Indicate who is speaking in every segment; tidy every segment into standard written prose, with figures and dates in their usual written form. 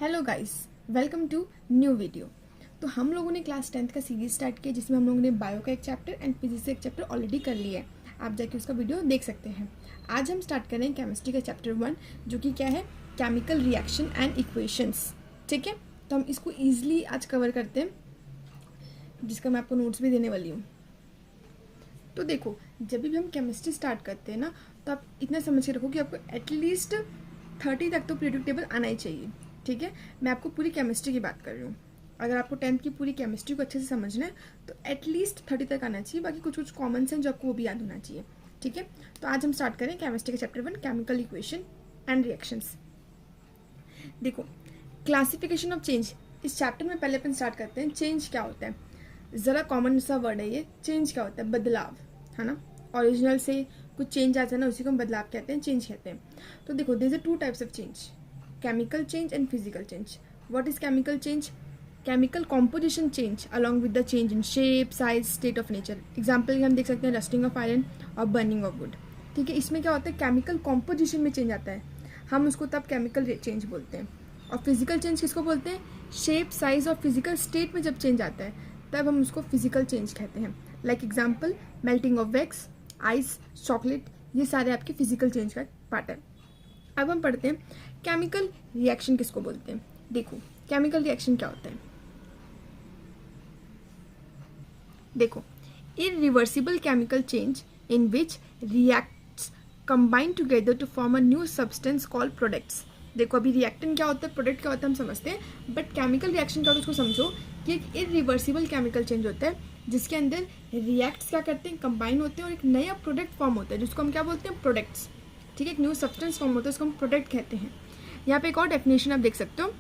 Speaker 1: Hello guys, welcome to new video. तो हम लोगों ने क्लास 10th का सीरीज स्टार्ट किया जिसमें हम लोगों ने बायो का एक चैप्टर एंड फिजिक्स का एक चैप्टर ऑलरेडी कर लिया है। आप जाके उसका वीडियो देख सकते हैं। आज हम स्टार्ट कर रहे हैं केमिस्ट्री का चैप्टर 1 जो कि क्या है, केमिकल रिएक्शन एंड इक्वेशंस। ठीक है, तो हम इसको ईजिली आज कवर करते हैं, जिसका मैं आपको नोट्स भी देने वाली हूँ। तो देखो, जब भी हम केमिस्ट्री स्टार्ट करते हैं ना, तो आप इतना समझ के रखो कि आपको एटलीस्ट 30 तक तो पीरियोडिक टेबल आना ही चाहिए। ठीक है, मैं आपको पूरी केमिस्ट्री की बात कर रही हूँ। अगर आपको 10th की पूरी केमिस्ट्री को अच्छे से समझना है तो एटलीस्ट 30 तक आना चाहिए। बाकी कुछ कुछ कॉमन सेंस जो आपको वो भी याद होना चाहिए। ठीक है, तो आज हम स्टार्ट करें केमिस्ट्री का chapter 1, chemical equation and reactions. देखो, क्लासिफिकेशन ऑफ चेंज इस चैप्टर में पहले अपन स्टार्ट करते हैं। चेंज क्या होता है, ज़रा कॉमन सा वर्ड है ये। चेंज क्या होता है? बदलाव, है ना। ओरिजिनल से कुछ चेंज आता है ना, उसी को हम बदलाव कहते हैं, चेंज कहते हैं। तो देखो, there are 2 types of change, chemical change and physical change. What is chemical change? Chemical composition change along with the change in shape, size, state of nature. Example हम देख सकते हैं rusting of iron और burning of wood. ठीक है, इसमें क्या होता है, केमिकल कॉम्पोजिशन में चेंज आता है, हम उसको तब केमिकल चेंज बोलते हैं। और फिजिकल चेंज किसको बोलते हैं? शेप, साइज और फिजिकल स्टेट में जब चेंज आता है तब हम उसको फिजिकल चेंज कहते हैं। Like example, melting of wax, ice, chocolate, ये सारे आपके फिजिकल चेंज का पार्ट है। अब हम पढ़ते हैं केमिकल रिएक्शन किसको बोलते हैं। देखो, केमिकल रिएक्शन क्या होता है। देखो, irreversible chemical change in which reacts combine together to form a new substance called products. देखो, अभी रिएक्टेंट क्या होता है, प्रोडक्ट क्या होता है हम समझते हैं, बट केमिकल रिएक्शन क्या होता है उसको समझो कि एक इरिवर्सिबल केमिकल चेंज होता है जिसके अंदर रिएक्ट्स क्या करते हैं, कंबाइन होते हैं और एक नया प्रोडक्ट फॉर्म होता है जिसको हम क्या बोलते हैं, प्रोडक्ट्स। ठीक है, एक न्यू सब्सटेंस फॉर्म होता है उसको हम प्रोडक्ट कहते हैं। यहाँ पे एक और डेफिनेशन आप देख सकते हो,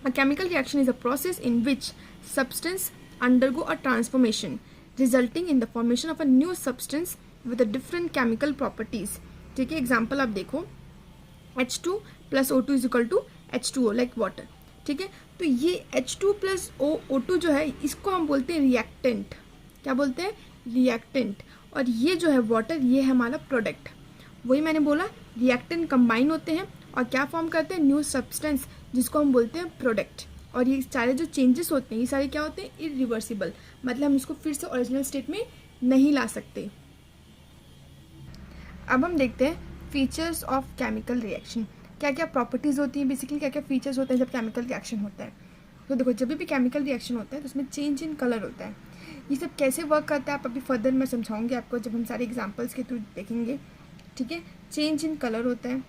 Speaker 1: अ chemical reaction is a process in which substance undergo a transformation resulting in the formation of a new substance with a different chemical properties. ठीक है, एग्जाम्पल आप देखो, H2 + O2 = H2O like water. ठीक है, तो ये H2 + O2 जो है इसको हम बोलते हैं रिएक्टेंट। क्या बोलते हैं? रिएक्टेंट। और ये जो है वाटर, ये है हमारा प्रोडक्ट। वही मैंने बोला, रिएक्टेंट कंबाइन होते हैं और क्या फॉर्म करते हैं, न्यू सब्सटेंस, जिसको हम बोलते हैं प्रोडक्ट। और ये सारे जो चेंजेस होते हैं ये सारे क्या होते हैं, इरिवर्सिबल, मतलब हम इसको फिर से ओरिजिनल स्टेट में नहीं ला सकते। अब हम देखते हैं फीचर्स ऑफ केमिकल रिएक्शन। क्या क्या प्रॉपर्टीज होती हैं, बेसिकली क्या क्या फीचर्स होते हैं जब केमिकल रिएक्शन होता है। तो देखो, जब भी केमिकल रिएक्शन होता है तो उसमें चेंज इन कलर होता है। ये सब कैसे वर्क करता है आप अभी फर्दर मैं समझाऊंगी आपको जब हम सारे एग्जाम्पल्स के थ्रू देखेंगे। ठीक है, चेंज इन कलर होता है,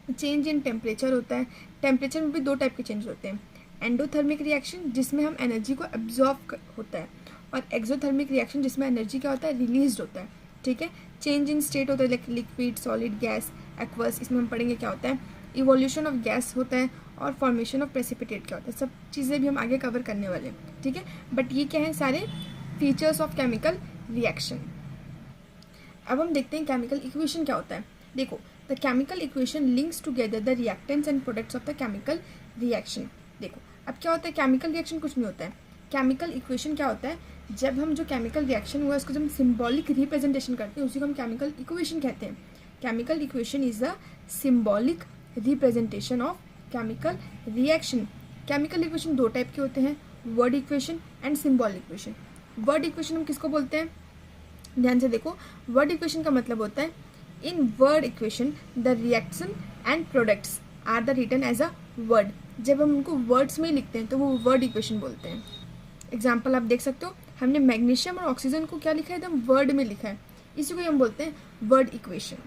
Speaker 1: चेंज इन टेम्परेचर होता है। टेम्परेचर में भी 2 टाइप के चेंज होते हैं, एंडोथर्मिक रिएक्शन जिसमें हम एनर्जी को एब्जॉर्ब होता है, और एक्सोथर्मिक रिएक्शन जिसमें एनर्जी क्या होता है, रिलीज होता है। ठीक है, चेंज इन स्टेट होता है like liquid, solid, gas, aqueous, इसमें हम पढ़ेंगे क्या होता है। इवोल्यूशन ऑफ गैस होता है और फॉर्मेशन ऑफ प्रेसिपिटेट क्या होता है, सब चीज़ें भी हम आगे कवर करने वाले हैं। ठीक है, बट ये क्या है, सारे फीचर्स ऑफ केमिकल रिएक्शन। अब हम देखते हैं केमिकल इक्वेशन क्या होता है। देखो, the chemical equation links together the reactants and products of the chemical reaction. देखो, अब क्या होता है, केमिकल रिएक्शन कुछ नहीं होता है। केमिकल इक्वेशन क्या होता है, जब हम जो केमिकल रिएक्शन हुआ उसको जब हम सिम्बॉलिक रिप्रेजेंटेशन करते हैं उसी को हम केमिकल इक्वेशन कहते हैं। Chemical equation is the symbolic representation of chemical reaction. Chemical equation 2 type के होते हैं, word equation and symbolic equation. Word equation हम किसको बोलते हैं, ध्यान से देखो, वर्ड इक्वेशन का मतलब होता है, in word equation the reaction and products are the written as a word. जब हम उनको वर्ड्स में ही लिखते हैं तो वो वर्ड इक्वेशन बोलते हैं। एग्जाम्पल आप देख सकते हो, हमने मैग्नीशियम और ऑक्सीजन को क्या लिखा है, एकदम वर्ड में लिखा है, इसी को हम बोलते हैं वर्ड इक्वेशन।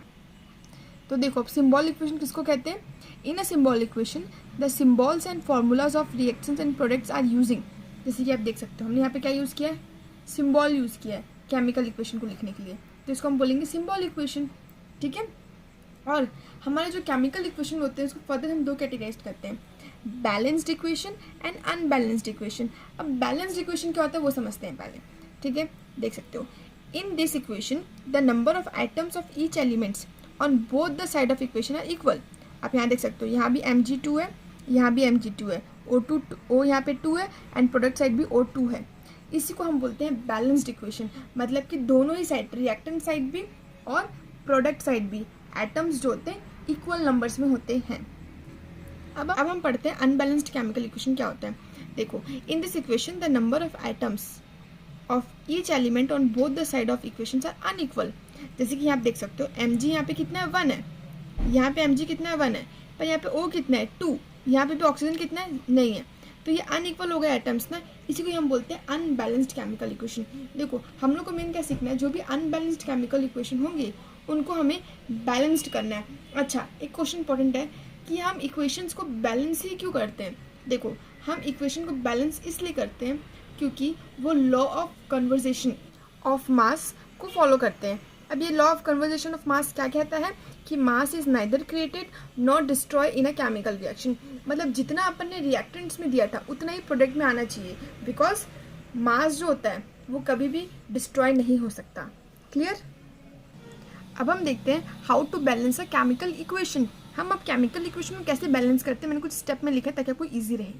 Speaker 1: तो देखो, अब सिम्बॉल इक्वेशन किसको कहते हैं। In a symbol equation the symbols and formulas of reactions and products are using. जैसे कि आप देख सकते हो, हमने यहाँ पे क्या यूज़ किया है, सिम्बॉल यूज़ किया है केमिकल इक्वेशन को लिखने के लिए, तो इसको हम बोलेंगे सिम्बॉल इक्वेशन। ठीक है, और हमारे जो केमिकल इक्वेशन होते हैं उसको फर्दर हम 2 कैटेगराइज करते हैं, balanced equation and unbalanced equation. अब बैलेंस्ड इक्वेशन क्या होता है वो समझते हैं पहले। ठीक है, देख सकते हो, in this equation the number of atoms of each elements on both the side of equation are equal. आप यहाँ देख सकते हो, यहाँ भी Mg2 है, यहाँ भी Mg2 है, O यहाँ पे 2 है एंड प्रोडक्ट साइड भी O2 है। इसी को हम बोलते हैं बैलेंस्ड इक्वेशन, मतलब कि दोनों ही साइड, रिएक्टेंट साइड भी और प्रोडक्ट साइड भी, एटम्स जो होते हैं इक्वल नंबर्स में होते हैं। अब हम पढ़ते हैं अनबैलेंस्ड केमिकल इक्वेशन क्या होता है। देखो, in this equation the number of atoms of each element on both the side of equations are unequal. जैसे कि यहाँ आप देख सकते हो mg यहाँ पे कितना है 1 है, यहाँ पे mg कितना है 1 है, पर यहाँ पे O कितना है 2, यहाँ पे भी ऑक्सीजन कितना है नहीं है, तो ये अनइक्वल हो गए एटम्स ना, इसी को हम बोलते हैं अनबैलेंस्ड केमिकल इक्वेशन। देखो, हम लोग को मेन क्या सीखना है, जो भी अनबैलेंस्ड केमिकल इक्वेशन होंगे उनको हमें बैलेंस्ड करना है। अच्छा, एक क्वेश्चन इंपॉर्टेंट है कि हम इक्वेशंस को बैलेंस ही क्यों करते हैं। देखो, हम इक्वेशन को बैलेंस इसलिए करते हैं क्योंकि वो law of conversation of mass को फॉलो करते हैं। अब ये law of conversation of mass क्या कहता है कि mass is neither created not destroy in a chemical reaction. मतलब जितना अपन ने रिएक्टेंट्स में दिया था उतना ही प्रोडक्ट में आना चाहिए, बिकॉज मास जो होता है वो कभी भी डिस्ट्रॉय नहीं हो सकता। क्लियर। अब हम देखते हैं how to balance a chemical equation. हम अब केमिकल इक्वेशन को कैसे बैलेंस करते हैं, मैंने कुछ स्टेप में लिखा है ताकि आपको ईजी रहे।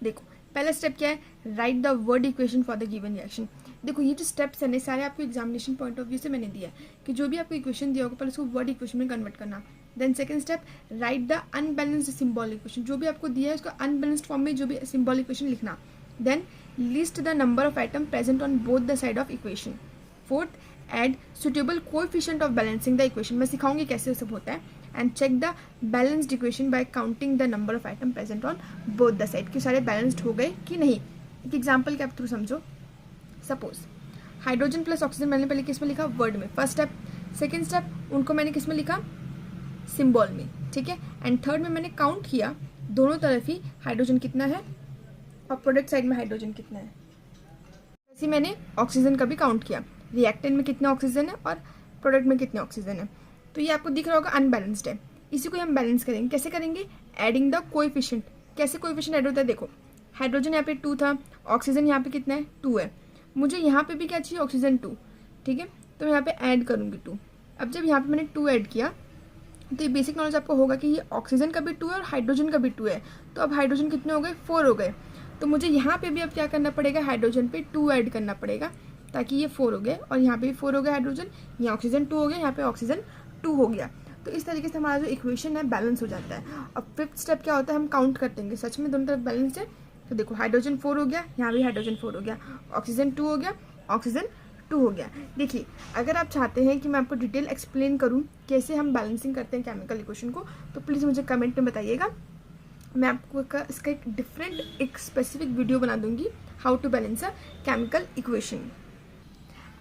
Speaker 1: देखो, पहला स्टेप क्या है, right the word equation for the given reaction. देखो, ये जो स्टेप्स है सारे आपको एग्जामिनेशन पॉइंट ऑफ व्यू से मैंने दिया है कि जो भी आपको इक्वेशन दिया होगा पहले उसको वर्ड इक्वेशन में कन्वर्ट करना। Then second step, write the unbalanced symbol equation. जो भी आपको दिया है उसको अनबैलेंस्ड फॉर्म में जो भी सिंबल इक्वेशन लिखना। Then list the number of atom present on both the side of equation. Fourth, add suitable coefficient of balancing the equation. मैं सिखाऊंगी कैसे सब होता है। And check the balanced equation by counting the number of atom present on both the side, कि सारे balanced हो गए कि नहीं। एक एग्जाम्पल के आप थ्रू समझो। सपोज हाइड्रोजन प्लस ऑक्सीजन मैंने पहले किस में लिखा, वर्ड में, फर्स्ट स्टेप। सेकेंड स्टेप उनको मैंने किस में लिखा, सिंबल में, ठीक है। एंड थर्ड में मैंने काउंट किया दोनों तरफ ही हाइड्रोजन कितना है और प्रोडक्ट साइड में हाइड्रोजन कितना है। वैसे मैंने ऑक्सीजन का भी काउंट किया, रिएक्टेंट में कितना ऑक्सीजन है और प्रोडक्ट में कितने ऑक्सीजन है। तो ये आपको दिख रहा होगा अनबैलेंस्ड है। इसी को हम बैलेंस करेंगे। कैसे करेंगे, एडिंग द कोएफिशिएंट। कैसे कोएफिशिएंट ऐड होता है, देखो हाइड्रोजन यहाँ पे 2 था, ऑक्सीजन यहाँ पे कितना है 2 है, मुझे यहाँ पे भी क्या चाहिए, ऑक्सीजन 2, ठीक है। तो मैं यहाँ पे ऐड करूँगी 2। अब जब यहाँ पे मैंने 2 ऐड किया तो ये बेसिक नॉलेज आपको होगा कि ये ऑक्सीजन का भी 2 है और हाइड्रोजन का भी 2 है। तो अब हाइड्रोजन कितने हो गए, 4 हो गए। तो मुझे यहाँ पे भी अब क्या करना पड़ेगा, हाइड्रोजन पे 2 ऐड करना पड़ेगा ताकि ये 4 हो गए, और यहाँ पे भी 4 हो गया हाइड्रोजन, यहाँ ऑक्सीजन 2 हो गया, यहाँ पे ऑक्सीजन 2 हो गया। तो इस तरीके से हमारा जो इक्वेशन है बैलेंस हो जाता है। अब फिफ्थ स्टेप क्या होता है, हम काउंट करते हैं सच में दोनों तरफ बैलेंस है। तो देखो, हाइड्रोजन 4 हो गया, यहाँ भी हाइड्रोजन 4 हो गया, ऑक्सीजन 2 हो गया, ऑक्सीजन 2 हो गया। देखिए, अगर आप चाहते हैं कि मैं आपको डिटेल एक्सप्लेन करूँ कैसे हम बैलेंसिंग करते हैं केमिकल इक्वेशन को, तो प्लीज़ मुझे कमेंट में बताइएगा। मैं आपको इसका एक डिफरेंट एक स्पेसिफिक वीडियो बना दूंगी, how to balance a chemical equation.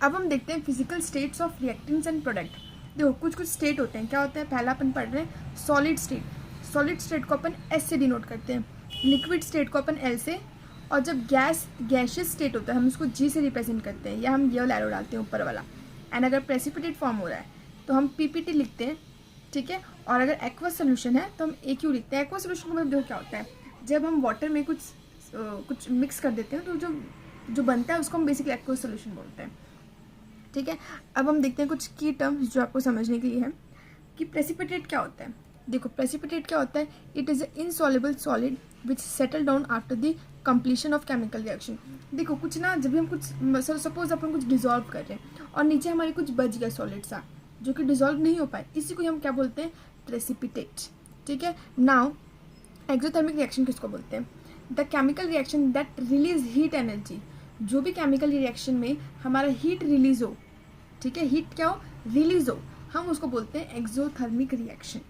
Speaker 1: अब हम देखते हैं physical states of reactants and product. देखो, कुछ कुछ स्टेट होते हैं। क्या होता है, पहला अपन पढ़ रहे हैं सॉलिड स्टेट। सॉलिड स्टेट को अपन एस से डिनोट करते हैं, लिक्विड स्टेट को अपन एल से, और जब गैशियस स्टेट होता है हम उसको जी से रिप्रेजेंट करते हैं, या हम ये वाला एरो डालते हैं ऊपर वाला। एंड अगर प्रेसिपिटेट फॉर्म हो रहा है तो हम पीपीटी लिखते हैं, ठीक है। और अगर एक्वस सोल्यूशन है तो हम AQ लिखते हैं। एक्वस सोल्यूशन को मतलब देखो क्या होता है, जब हम वाटर में कुछ मिक्स कर देते हैं तो जो बनता है उसको हम बेसिकली एक्वस सोल्यूशन बोलते हैं, ठीक है। अब हम देखते हैं कुछ की टर्म्स जो आपको समझने के लिए है कि प्रेसिपिटेट क्या होता है। देखो, प्रेसिपिटेट क्या होता है, it is insoluble solid which settle down after the completion of chemical reaction. देखो, कुछ ना, जब भी हम कुछ सपोज अपन कुछ डिजॉल्व कर रहे हैं और नीचे हमारे कुछ बच गया सॉलिड सा जो कि डिजॉल्व नहीं हो पाए, इसी को हम क्या बोलते हैं, प्रेसिपिटेट, ठीक है। नाउ एक्सोथर्मिक रिएक्शन किसको बोलते हैं, the chemical reaction that release heat energy. जो भी केमिकल रिएक्शन में हमारा हीट रिलीज हो, ठीक है, हीट क्या हो, रिलीज हो, हम उसको बोलते हैं एक्सोथर्मिक रिएक्शन।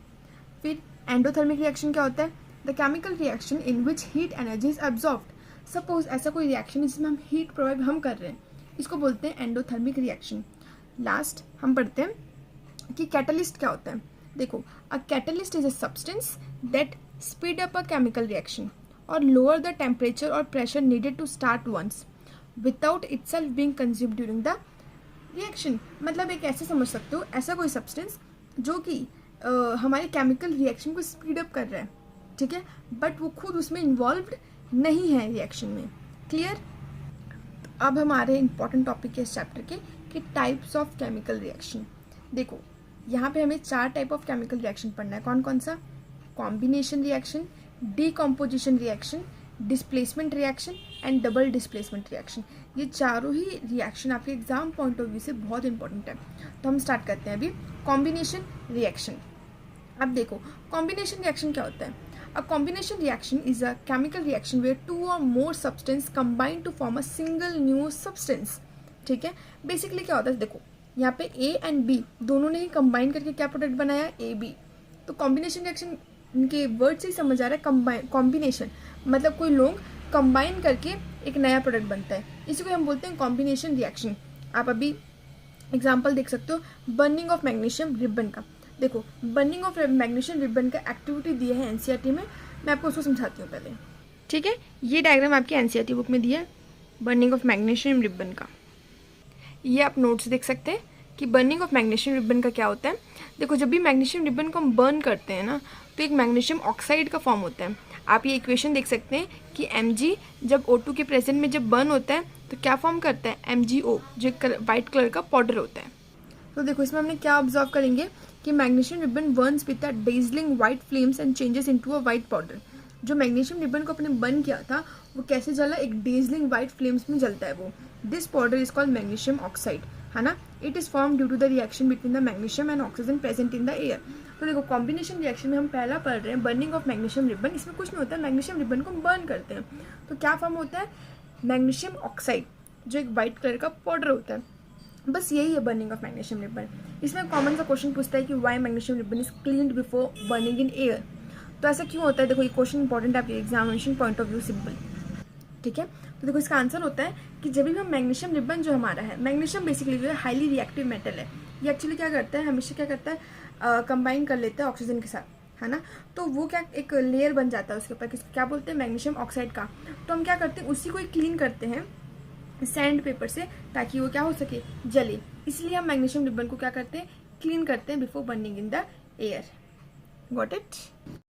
Speaker 1: फिर एंडोथर्मिक रिएक्शन क्या होता है, the chemical reaction in which heat energy is absorbed. Suppose ऐसा कोई रिएक्शन है जिसमें हम हीट प्रोवाइड हम कर रहे हैं, इसको बोलते हैं एंडोथर्मिक रिएक्शन। लास्ट हम पढ़ते हैं कि कैटलिस्ट क्या होता है। देखो, a catalyst is a substance that speed up a chemical reaction और लोअर द टेम्परेचर और pressure needed to start once without itself being consumed during the reaction. मतलब एक ऐसे समझ सकते हो, ऐसा कोई सब्सटेंस जो कि हमारे केमिकल रिएक्शन को स्पीड अप कर रहा है, ठीक है, बट वो खुद उसमें इन्वॉल्व्ड नहीं है रिएक्शन में। क्लियर। तो अब हमारे इंपॉर्टेंट टॉपिक है इस चैप्टर के कि टाइप्स ऑफ केमिकल रिएक्शन। देखो, यहाँ पे हमें 4 टाइप ऑफ केमिकल रिएक्शन पढ़ना है। कौन कौन सा, combination reaction, decomposition reaction, displacement reaction and double displacement reaction. ये चारों ही रिएक्शन आपके एग्जाम पॉइंट ऑफ व्यू से बहुत इंपॉर्टेंट है। तो हम स्टार्ट करते हैं अभी कॉम्बिनेशन रिएक्शन। अब देखो, कॉम्बिनेशन रिएक्शन क्या होता है, a combination reaction is a chemical reaction where 2 or more substance combine to form a single new substance. ठीक है, बेसिकली क्या होता है, देखो यहाँ पे ए एंड बी दोनों ने ही कंबाइन करके क्या प्रोडक्ट बनाया, ए बी। तो कॉम्बिनेशन रिएक्शन इनके वर्ड से ही समझ आ रहा है, कॉम्बिनेशन मतलब कोई लोग कंबाइन करके एक नया प्रोडक्ट बनता है, इसी को हम बोलते हैं कॉम्बिनेशन रिएक्शन। आप अभी एग्जाम्पल देख सकते हो बर्निंग ऑफ मैग्नीशियम रिबन का। देखो बर्निंग ऑफ मैग्नीशियम रिबन का एक्टिविटी दिया है एनसीईआरटी में, मैं आपको उसको समझाती हूँ पहले। ठीक है, ये डायग्राम आपकी एनसीईआरटी बुक में दिया है बर्निंग ऑफ मैग्नीशियम रिबन का। ये आप नोट्स देख सकते हैं कि बर्निंग ऑफ मैग्नीशियम रिबन का क्या होता है। देखो जब भी मैग्नीशियम रिबन को हम बर्न करते हैं ना, तो एक मैग्नीशियम ऑक्साइड का फॉर्म होता है। आप ये इक्वेशन देख सकते हैं कि Mg जब O2 के प्रेजेंट में जब बर्न होता है तो क्या फॉर्म करता है, MgO, जो वाइट कलर का पाउडर होता है। तो देखो इसमें हमने क्या ऑब्जर्व करेंगे कि magnesium ribbon Burns with the dazzling white flames and changes into a white powder. जो मैग्नीशियम रिबन को अपने बर्न किया था वो कैसे जला, एक डेजलिंग व्हाइट फ्लेम्स में जलता है वो। This powder is called magnesium oxide, है ना। It is form due to the reaction between the magnesium and oxygen present in the air. तो देखो कॉम्बिनेशन रिएक्शन में हम पहला पढ़ रहे हैं बर्निंग ऑफ मैग्नीशियम रिबन। इसमें कुछ नहीं होता है, मैग्नीशियम रिबन को बर्न करते हैं तो क्या फॉर्म होता है, मैग्नीशियम ऑक्साइड, जो एक वाइट कलर का पाउडर होता है। बस यही है बर्निंग ऑफ मैग्नीशियम रिबन। इसमें कॉमन सा क्वेश्चन पूछता है कि why magnesium ribbon is cleaned before burning in air. तो ऐसा क्यों होता है, देखो ये क्वेश्चन इंपॉर्टेंट है आपके examination point of view, simple. ठीक है, तो देखो इसका आंसर होता है कि जब भी हम मैग्नीशियम रिबन जो हमारा है, मैग्नीशियम बेसिकली जो है हाईली रिएक्टिव मेटल है। ये एक्चुअली क्या करता है, हमेशा क्या करता है, कंबाइन कर लेता है ऑक्सीजन के साथ, है ना। तो वो क्या एक लेयर बन जाता है उसके ऊपर, क्या बोलते हैं, मैग्नीशियम ऑक्साइड का। तो हम क्या करते हैं, उसी को ही क्लीन करते हैं सैंड पेपर से, ताकि वो क्या हो सके, जले। इसलिए हम मैग्नीशियम रिबन को क्या करते हैं, क्लीन करते हैं before burning in the air. Got it.